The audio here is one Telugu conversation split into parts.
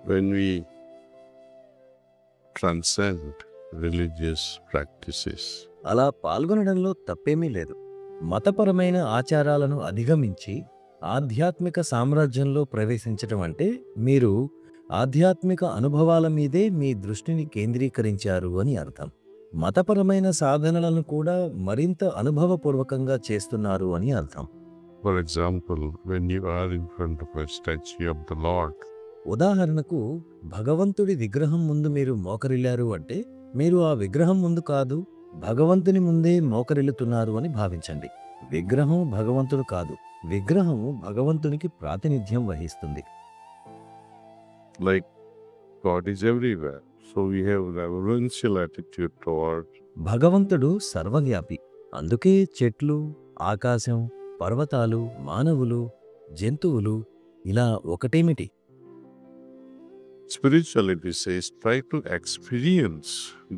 when we transcend religious practices. అలా పాల్గొనడంలో తప్పేమీ లేదు. మతపరమైన ఆచారాలను అధిగమించి ఆధ్యాత్మిక సామ్రాజ్యంలో ప్రవేశించటం అంటే మీరు ఆధ్యాత్మిక అనుభవాల మీదే మీ దృష్టిని కేంద్రీకరించారు అని అర్థం. మతపరమైన సాధనలను కూడా మరింత అనుభవపూర్వకంగా చేస్తున్నారు అని అర్థం. For example, when you are in front of a statue of the Lord, ఉదాహరణకు భగవంతుడి విగ్రహం ముందు మీరు మోకరిల్లారు అంటే మీరు ఆ విగ్రహం ముందు కాదు, భగవంతుని ముందే మోకరిల్లుతున్నారు అని భావించండి. విగ్రహం భగవంతుడు కాదు, విగ్రహం భగవంతునికి ప్రాతినిధ్యం వహిస్తుంది. like God is everywhere, so we have reverential attitude toward. భగవంతుడు సర్వవ్యాపి, అందుకే చెట్లు, ఆకాశం, పర్వతాలు, మానవులు, జంతువులు ఇలా ఒకటేమిటి. Spirituality says try to experience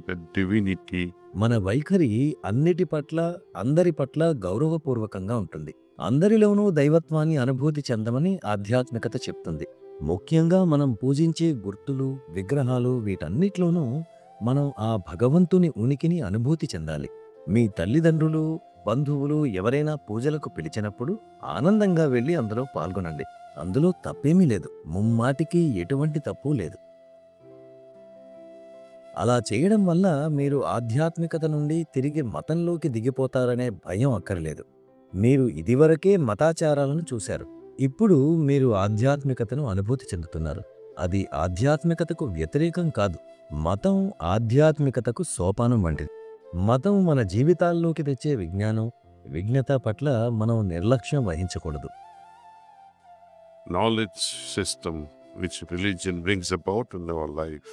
the divinity. మన వైఖరి అన్నిటి పట్ల, అందరి పట్ల గౌరవపూర్వకంగా ఉంటుంది. అందరిలోనూ దైవత్వాన్ని అనుభూతి చెందమని ఆధ్యాత్మికత చెప్తుంది. ముఖ్యంగా మనం పూజించే గుర్తులు, విగ్రహాలు వీటన్నిటిలోనూ మనం ఆ భగవంతుని ఉనికిని అనుభూతి చెందాలి. మీ తల్లిదండ్రులు, బంధువులు ఎవరైనా పూజలకు పిలిచినప్పుడు ఆనందంగా వెళ్ళి అందులో పాల్గొనండి. అందులో తప్పేమీ లేదు, ముమ్మాటికి ఎటువంటి తప్పు లేదు. అలా చేయడం వల్ల మీరు ఆధ్యాత్మికత నుండి తిరిగి మతంలోకి దిగిపోతారనే భయం అక్కర్లేదు. మీరు ఇదివరకే మతాచారాలను చూశారు, ఇప్పుడు మీరు ఆధ్యాత్మికతను అనుభూతి చెందుతున్నారు. అది ఆధ్యాత్మికతకు వ్యతిరేకం కాదు, మతం ఆధ్యాత్మికతకు సోపానం వంటిది. మతం మన జీవితాల్లోకి తెచ్చే విజ్ఞానం, విజ్ఞత పట్ల మనం నిర్లక్ష్యం వహించకూడదు. Knowledge system which religion brings about in our life,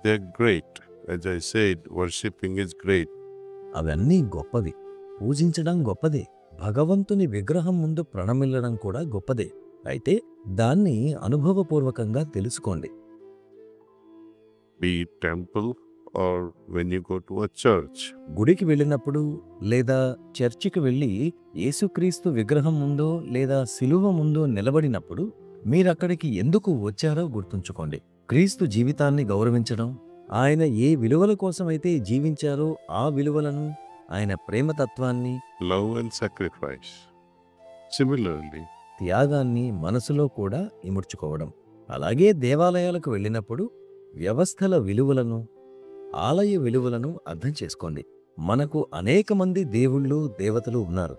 they're great. As I said, worshipping is great. అవన్నీ గొప్పవి, పూజించడం గొప్పదే, భగవంతుని విగ్రహం ముందు ప్రణమిల్లడం కూడా గొప్పదే. అయితే దాన్ని అనుభవపూర్వకంగా తెలుసుకోండి. Be it temple or when you go to a church. గుడికి వెళ్ళినప్పుడు లేదా చర్చికి వెళ్ళి యేసుక్రీస్తు విగ్రహం ముందో లేదా శిలువ ముందో నిలబడినప్పుడు మీరక్కడికి ఎందుకు వచ్చారో గుర్తుంచుకోండి. క్రీస్తు జీవితాన్ని గౌరవించడం, ఆయన ఏ విలువల కోసమైతే జీవించారో ఆ విలువలను, ఆయన ప్రేమతత్వాన్ని, Love and sacrifice. Similarly, త్యాగాన్ని మనసులో కూడా ఇముడ్చుకోవడం. అలాగే దేవాలయాలకు వెళ్ళినప్పుడు వ్యవస్థల విలువలను, ఆలయ విలువలను అర్థం చేసుకోండి. మనకు అనేక మంది దేవుళ్ళు, దేవతలు ఉన్నారు.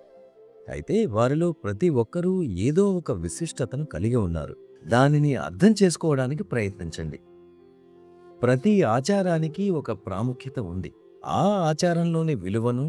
అయితే వారిలో ప్రతి ఒక్కరూ ఏదో ఒక విశిష్టతను కలిగి ఉన్నారు. దానిని అర్థం చేసుకోవడానికి ప్రయత్నించండి. ప్రతి ఆచారానికి ఒక ప్రాముఖ్యత ఉంది. ఆ ఆచారంలోని విలువను,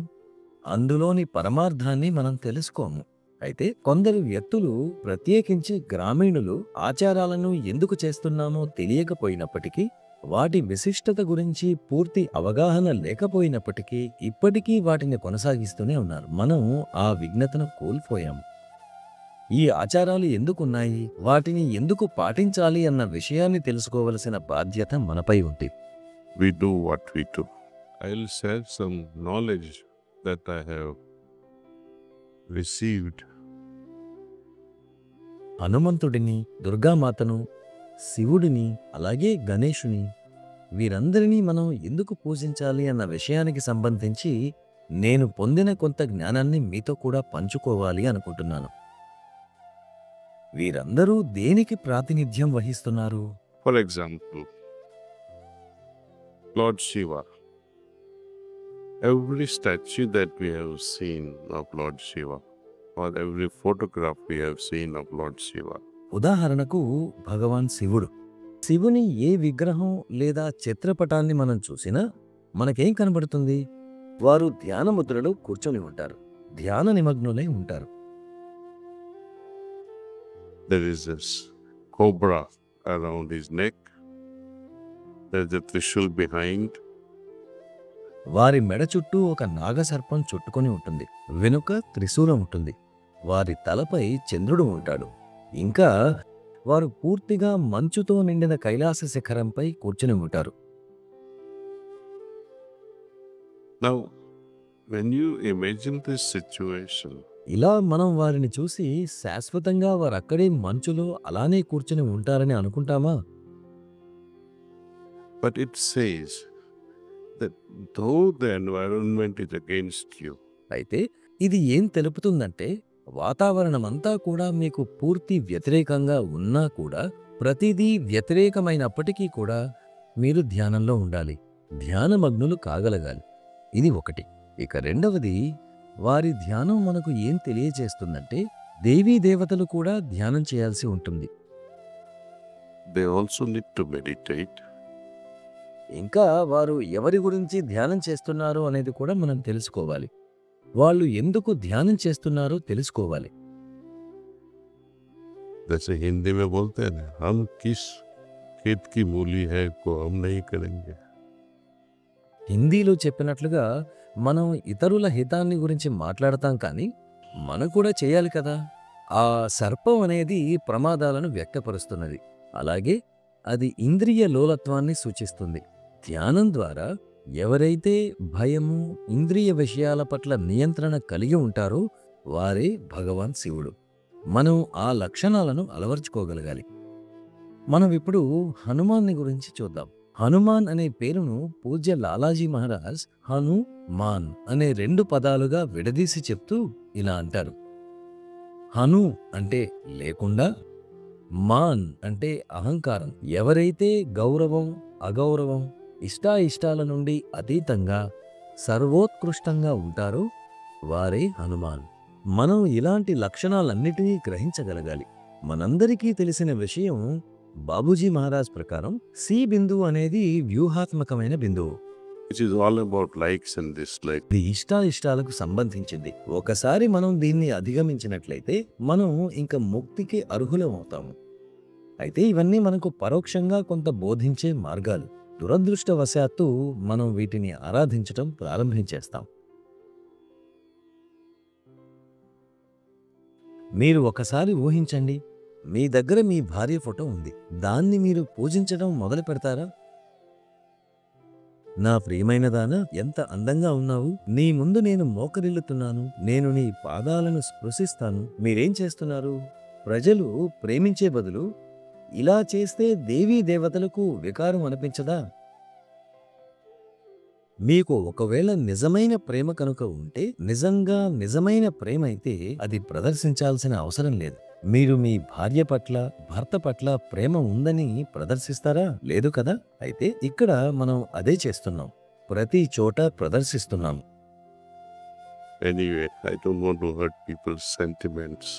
అందులోని పరమార్థాన్ని మనం తెలుసుకోము. అయితే కొందరు వ్యక్తులు, ప్రత్యేకించి గ్రామీణులు, ఆచారాలను ఎందుకు చేస్తున్నామో తెలియకపోయినప్పటికీ, వాటి విశిష్టత గురించి పూర్తి అవగాహన లేకపోయినప్పటికీ ఇప్పటికీ వాటిని కొనసాగిస్తూనే ఉన్నారు. మనం ఆ విజ్ఞతను కోల్పోయాము. ఈ ఆచారాలు ఎందుకున్నాయి, వాటిని ఎందుకు పాటించాలి అన్న విషయాన్ని తెలుసుకోవలసిన బాధ్యత మనపై ఉంది. we do what we do. I'll share some knowledge that I have received. హనుమంతుడిని, దుర్గామాతను, శివుడిని, అలాగే గణేశుని, వీరందరినీ మనం ఎందుకు పూజించాలి అన్న విషయానికి సంబంధించి నేను పొందిన కొంత జ్ఞానాన్ని మీతో కూడా పంచుకోవాలి అనుకుంటున్నాను. వీరందరూ దేనికి ప్రాతినిధ్యం వహిస్తున్నారు? For example, Lord Shiva. Every statue that we have seen of Lord Shiva, or every photograph we have seen of Lord Shiva, ఉదాహరణకు భగవాన్ శివుడు. శివుని ఏ విగ్రహం లేదా చిత్రపటాన్ని మనం చూసినా మనకేం కనబడుతుంది? వారు ధ్యాన ముద్రలో కూర్చొని ఉంటారు, ధ్యాన నిమగ్నులై ఉంటారు. there is this cobra around his neck, there's a trishul behind, వారి మెడ చుట్టూ ఒక నాగసర్పం చుట్టుకొని ఉంటుంది, వెనుక త్రిశూలం ఉంటుంది, వారి తలపై చంద్రుడు ఉంటాడు. ఇంకా వారు పూర్తిగా మంచుతో నిండిన కైలాస శిఖరంపై కూర్చుని ఉంటారు. Now, when you imagine this situation, ఇలా మనం వారిని చూసి శాశ్వతంగా వారక్కడే మంచులో అలానే కూర్చుని ఉంటారని అనుకుంటామా? But it says that though the environment is against you, అయితే ఇది ఏం తెలుపుతుందంటే వాతావరణమంతా కూడా మీకు పూర్తి వ్యతిరేకంగా ఉన్నా కూడా ప్రతిదీ వ్యతిరేకమైనప్పటికీ కూడా మీరు ధ్యానంలో ఉండాలి. ధ్యానమగ్నులు కాగలగాలి. ఇది ఒకటి. ఇక రెండవది, వారి ధ్యానం మనకు ఏం తెలియజేస్తుందంటే దేవీ దేవతలు కూడా ధ్యానం చేయాల్సి ఉంటుంది. they also need to meditate. ఇంకా వారు ఎవరి గురించి ధ్యానం చేస్తున్నారు అనేది కూడా మనం తెలుసుకోవాలి. వాళ్ళు ఎందుకు ధ్యానం చేస్తున్నారో తెలుసుకోవాలి. जैसे हिंदी में बोलते हैं ना, हम किस खेत की मूली है को हम नहीं करेंगे. హిందీలో చెప్పినట్లుగా మనం ఇతరుల హితాన్ని గురించి మాట్లాడతాం కానీ మనం కూడా చేయాలి కదా. ఆ సర్పం అనేది ప్రమాదాలను వ్యక్తపరుస్తున్నది. అలాగే అది ఇంద్రియ లోలత్వాన్ని సూచిస్తుంది. ధ్యానం ద్వారా ఎవరైతే భయము, ఇంద్రియ విషయాల పట్ల నియంత్రణ కలిగి ఉంటారో వారే భగవాన్ శివుడు. మనం ఆ లక్షణాలను అలవర్చుకోగలగాలి. మనం ఇప్పుడు హనుమాన్ని గురించి చూద్దాం. హనుమాన్ అనే పేరును పూజ్య లాలాజీ మహారాజ్ హను మాన్ అనే 2 పదాలుగా విడదీసి చెప్తూ ఇలా అంటారు. హను అంటే లేకుండా, మాన్ అంటే అహంకారం. ఎవరైతే గౌరవం, అగౌరవం, ఇష్టాయిష్టాల నుండి అతీతంగా సర్వోత్కృష్టంగా ఉంటారో వారే హనుమాన్. మనం ఇలాంటి లక్షణాలన్నిటినీ గ్రహించగలగాలి. మనందరికీ తెలిసిన విషయం, బాబూజీ మహారాజ్ ప్రకారం సి బిందువు అనేది వ్యూహాత్మకమైన బిందువు. Which is all about likes and dislikes. ఇది ఇష్టాయిష్టాలకు సంబంధించింది. ఒకసారి మనం దీన్ని అధిగమించినట్లయితే మనం ఇంక ముక్తికి అర్హులం అవుతాము. అయితే ఇవన్నీ మనకు పరోక్షంగా కొంత బోధించే మార్గాలు. దురదృష్టవశాత్తు మనం వీటిని ఆరాధించటం ప్రారంభించేస్తాం. మీరు ఒకసారి ఊహించండి, మీ దగ్గర మీ భార్య ఫోటో ఉంది. దాన్ని మీరు పూజించడం మొదలు పెడతారా? నా ప్రియమైనదానా, ఎంత అందంగా ఉన్నావు, నీ ముందు నేను మోకరిల్లుతున్నాను, నేను నీ పాదాలను స్పృశిస్తాను. మీరేం చేస్తున్నారు? ప్రజలు ప్రేమించే బదులు ఇలా చేస్తే దేవీ దేవతలకు వికారం అనిపించదా? మీకు ఒకవేళ నిజమైన ప్రేమ కనుక ఉంటే, నిజంగా నిజమైన ప్రేమ అయితే అది ప్రదర్శించాల్సిన అవసరం లేదు. మీరు మీ భార్య పట్ల, భర్త పట్ల ప్రేమ ఉందని ప్రదర్శిస్తారా? లేదు కదా. అయితే ఇక్కడ మనం అదే చేస్తున్నాం, ప్రతి చోట ప్రదర్శిస్తున్నాం. Anyway, I don't want to hurt people's sentiments.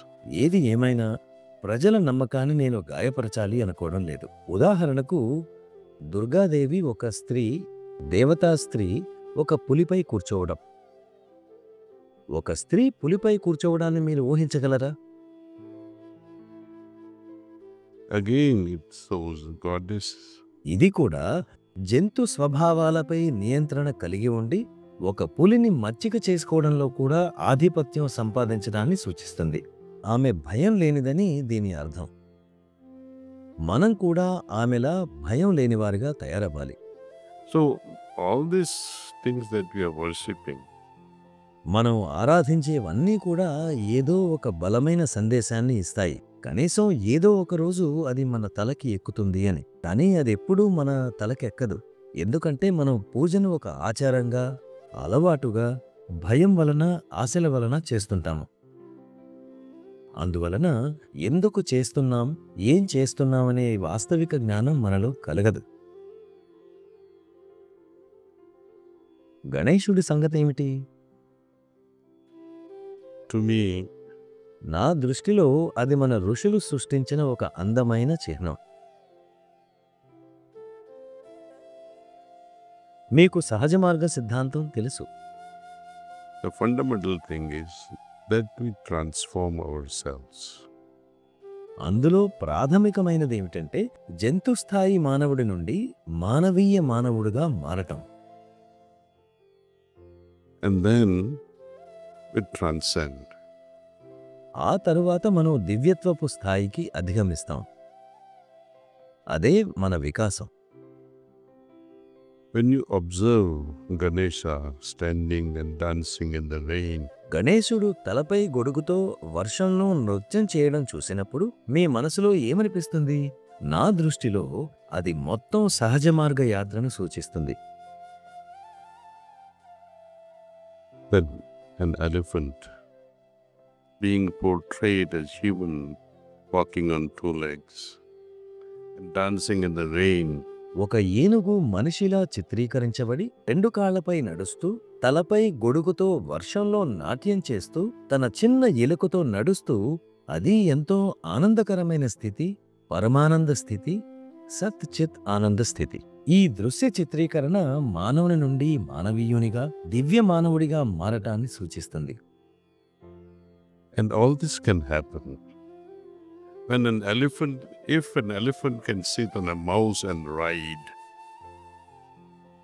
ఏది ఏమైనా ప్రజల నమ్మకాన్ని నేను గాయపరచాలి అనుకోవడం లేదు. ఉదాహరణకు, దుర్గాదేవి ఒక స్త్రీ, దేవతా స్త్రీ ఒక పులిపై కూర్చోవడం. ఒక స్త్రీ పులిపై కూర్చోవడాన్ని మీరు ఊహించగలరా? Again, it shows goddess. ఇది కూడా జంతు స్వభావాలపై నియంత్రణ కలిగి ఉండి ఒక పులిని మచ్చిక చేసుకోవడంలో కూడా ఆధిపత్యం సంపాదించడాన్ని సూచిస్తుంది. ఆమె భయం లేనిదని దీని అర్థం. మనం కూడా ఆమెలా భయం లేనివారిగా తయారవ్వాలి. So, all these things that we are worshipping, మనం ఆరాధించేవన్నీ కూడా ఏదో ఒక బలమైన సందేశాన్ని ఇస్తాయి. కనీసం ఏదో ఒక రోజు అది మన తలకి ఎక్కుతుంది అని. కానీ అది ఎప్పుడూ మన తలకెక్కదు. ఎందుకంటే మనం పూజను ఒక ఆచారంగా, అలవాటుగా, భయం వలన, ఆశల వలన చేస్తుంటాము. అందువలన ఎందుకు చేస్తున్నాం, ఏం చేస్తున్నామనే వాస్తవిక జ్ఞానం మనలో కలగదు. గణేశుడి సంగతేమిటి? to me, నా దృష్టిలో అది మన ఋషులు సృష్టించిన ఒక అందమైన చిహ్నం. మీకు సహజ మార్గ సిద్ధాంతం తెలుసు. the fundamental thing is that we transform ourselves. అందులో ప్రాథమికమైనది ఏమిటంటే జంతు స్థాయి మానవుడి నుండి మానవీయ మానవుడిగా మారటం. And then we transcend. ఆ తరువాత మనం దివ్యత్వపు స్థాయికి అధిగమిస్తాం. అదే మన వికాసం. When you observe Ganesha standing and dancing in the rain, గణేశుడు తలపై గొడుగుతో వర్షంలో నృత్యం చేయడం చూసినప్పుడు మీ మనసులో ఏమనిపిస్తుంది? నా దృష్టిలో అది మొత్తం సహజ మార్గ యాత్రను సూచిస్తుంది. Then an elephant being portrayed as human walking on two legs and dancing in the rain. ఒక ఏనుగు మనిషిలా చిత్రీకరించబడి రెండు కాళ్లపై నడుస్తూ, తలపై గొడుగుతో వర్షంలో నాట్యం చేస్తూ, తన చిన్న ఎలుకతో నడుస్తూ, అది ఎంతో ఆనందకరమైన స్థితి, పరమానంద స్థితి, సత్ చిత్ ఆనంద స్థితి. ఈ దృశ్య చిత్రీకరణ మానవుని నుండి మానవీయునిగా, దివ్య మానవుడిగా మారటాన్ని సూచిస్తుంది. And all this can happen when if an elephant can sit on a mouse and ride.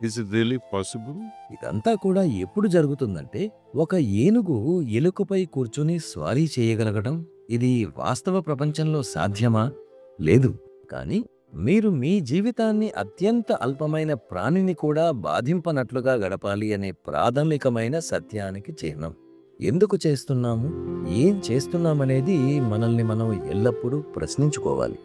Is it really possible? ఇదంతా కూడా ఎప్పుడు జరుగుతుందంటే, ఒక ఏనుగు ఎలుకపై కూర్చుని స్వారీ చేయగలగడం ఇది వాస్తవ ప్రపంచంలో సాధ్యమా? లేదు. కానీ మీరు మీ జీవితాన్ని అత్యంత అల్పమైన ప్రాణిని కూడా బాధింపనట్లుగా గడపాలి అనే ప్రాథమికమైన సత్యానికి చిహ్నం. ఎందుకు చేస్తున్నాము, ఏం చేస్తున్నామనేది మనల్ని మనం ఎల్లప్పుడూ ప్రశ్నించుకోవాలి.